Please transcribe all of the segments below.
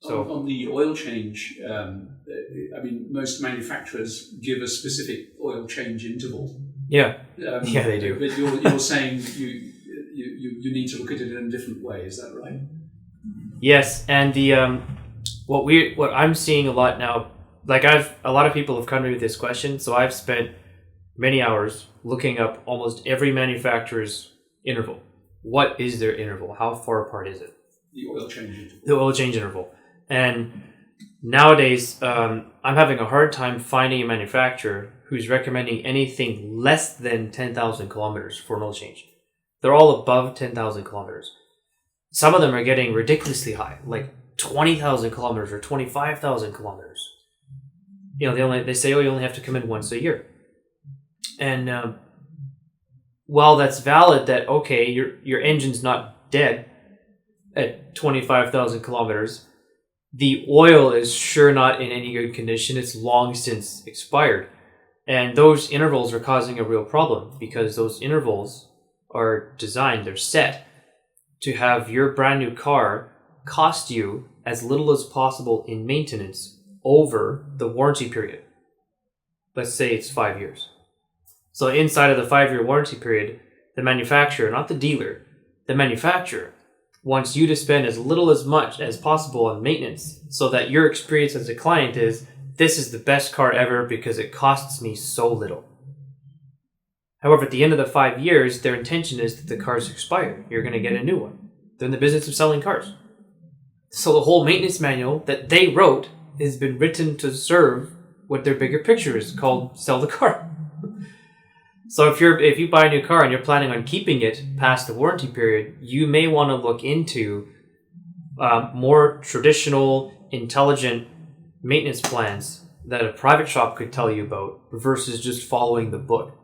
So on the oil change, most manufacturers give a specific oil change interval. Yeah, they do. But you're saying you need to look at it in a different way. Is that right? Yes, and the what I'm seeing a lot now, like a lot of people have come to me with this question, so I've spent many hours looking up almost every manufacturer's interval. What is their interval? How far apart is it? The oil change interval. The oil change interval. And nowadays, I'm having a hard time finding a manufacturer who's recommending anything less than 10,000 kilometers for an oil change. They're all above 10,000 kilometers. Some of them are getting ridiculously high, like 20,000 kilometers or 25,000 kilometers. They say, you only have to come in once a year. And while that's valid that, okay, your engine's not dead at 25,000 kilometers, the oil is sure not in any good condition. It's long since expired. And those intervals are causing a real problem because those intervals are designed, they're set to have your brand new car cost you as little as possible in maintenance over the warranty period. Let's say it's 5 years. So inside of the 5-year warranty period, the manufacturer, not the dealer, the manufacturer wants you to spend as little as much as possible on maintenance so that your experience as a client is, this is the best car ever because it costs me so little. However, at the end of the 5 years, their intention is that the car's expired. You're going to get a new one. They're in the business of selling cars. So the whole maintenance manual that they wrote has been written to serve what their bigger picture is called sell the car. So if you buy a new car and you're planning on keeping it past the warranty period, you may want to look into more traditional, intelligent maintenance plans that a private shop could tell you about versus just following the book.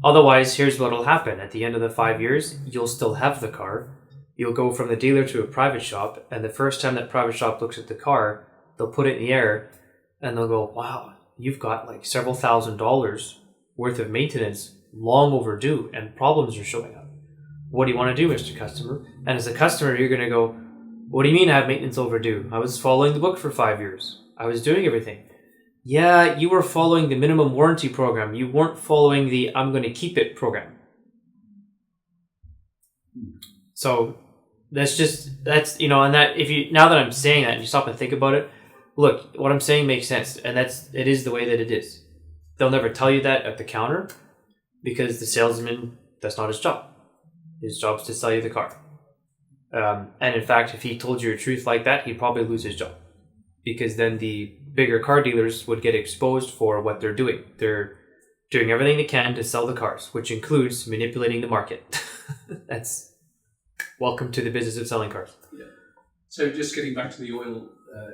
Otherwise, here's what will happen. At the end of the 5 years, you'll still have the car. You'll go from the dealer to a private shop, and the first time that private shop looks at the car, they'll put it in the air, and they'll go, wow, you've got like several $1,000s worth of maintenance long overdue, and problems are showing up. What do you want to do, Mr. Customer? And as a customer, you're going to go, what do you mean I have maintenance overdue? I was following the book for 5 years. I was doing everything. Yeah, you were following the minimum warranty program. You weren't following the I'm going to keep it program. So and that now that I'm saying that and you stop and think about it, look, what I'm saying makes sense. And it is the way that it is. They'll never tell you that at the counter because the salesman, that's not his job. His job is to sell you the car. And in fact, if he told you the truth like that, he'd probably lose his job. Because then the bigger car dealers would get exposed for what they're doing. They're doing everything they can to sell the cars, which includes manipulating the market. That's welcome to the business of selling cars. Yeah. So just getting back to the oil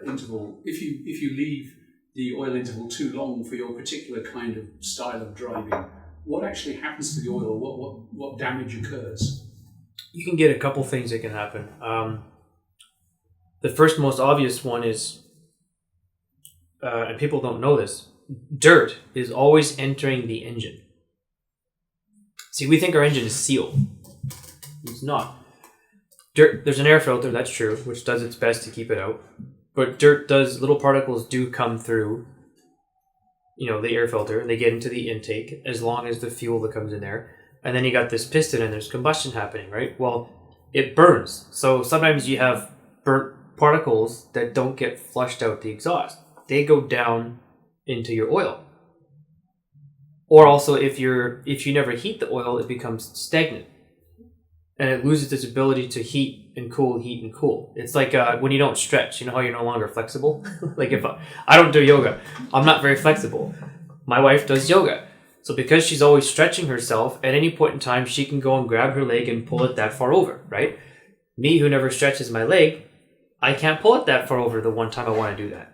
interval, if you leave the oil interval too long for your particular kind of style of driving, what actually happens to the oil? What damage occurs? You can get a couple things that can happen. The first most obvious one is, and people don't know this, dirt is always entering the engine. See, we think our engine is sealed. It's not. Dirt, there's an air filter, that's true, which does its best to keep it out. But little particles do come through, the air filter, and they get into the intake as long as the fuel that comes in there. And then you got this piston and there's combustion happening, right? Well, it burns. So sometimes you have burnt particles that don't get flushed out the exhaust. They go down into your oil. Or also if you never heat the oil, it becomes stagnant. And it loses its ability to heat and cool. It's like when you don't stretch, you know how you're no longer flexible? Like if I don't do yoga, I'm not very flexible. My wife does yoga. So because she's always stretching herself, at any point in time, she can go and grab her leg and pull it that far over, right? Me, who never stretches my leg, I can't pull it that far over the one time I want to do that.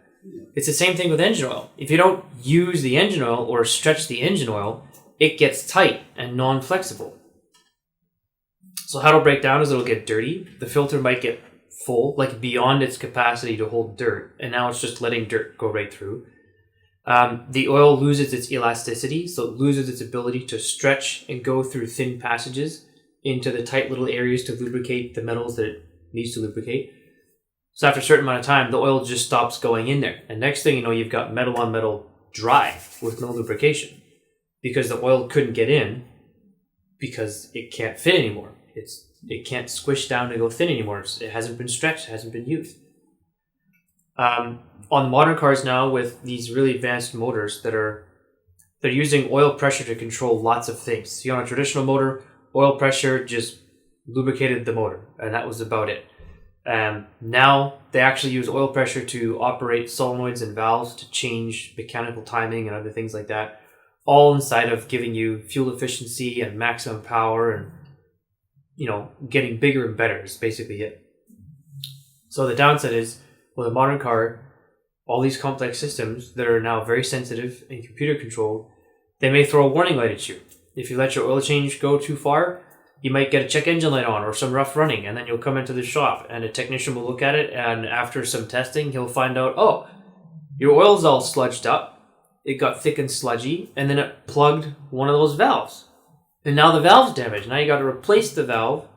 It's the same thing with engine oil. If you don't use the engine oil or stretch the engine oil, it gets tight and non-flexible. So how it'll break down is it'll get dirty. The filter might get full, like beyond its capacity to hold dirt, and now it's just letting dirt go right through. The oil loses its elasticity, so it loses its ability to stretch and go through thin passages into the tight little areas to lubricate the metals that it needs to lubricate. So after a certain amount of time, the oil just stops going in there. And next thing you know, you've got metal on metal dry with no lubrication because the oil couldn't get in because it can't fit anymore. It can't squish down to go thin anymore. It hasn't been stretched, it hasn't been used. On modern cars now with these really advanced motors they're using oil pressure to control lots of things. See, on a traditional motor, oil pressure just lubricated the motor, and that was about it. Now they actually use oil pressure to operate solenoids and valves to change mechanical timing and other things like that, all inside of giving you fuel efficiency and maximum power and, getting bigger and better is basically it. So the downside is, with a modern car, all these complex systems that are now very sensitive and computer controlled, they may throw a warning light at you. If you let your oil change go too far, you might get a check engine light on or some rough running, and then you'll come into the shop and a technician will look at it, and after some testing, he'll find out, oh, your oil's all sludged up, it got thick and sludgy, and then it plugged one of those valves. And now the valve's damaged. Now you got to replace the valve,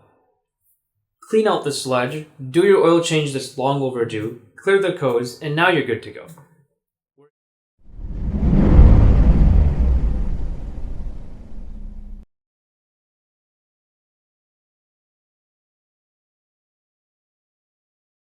clean out the sludge, do your oil change that's long overdue, clear the codes, and now you're good to go.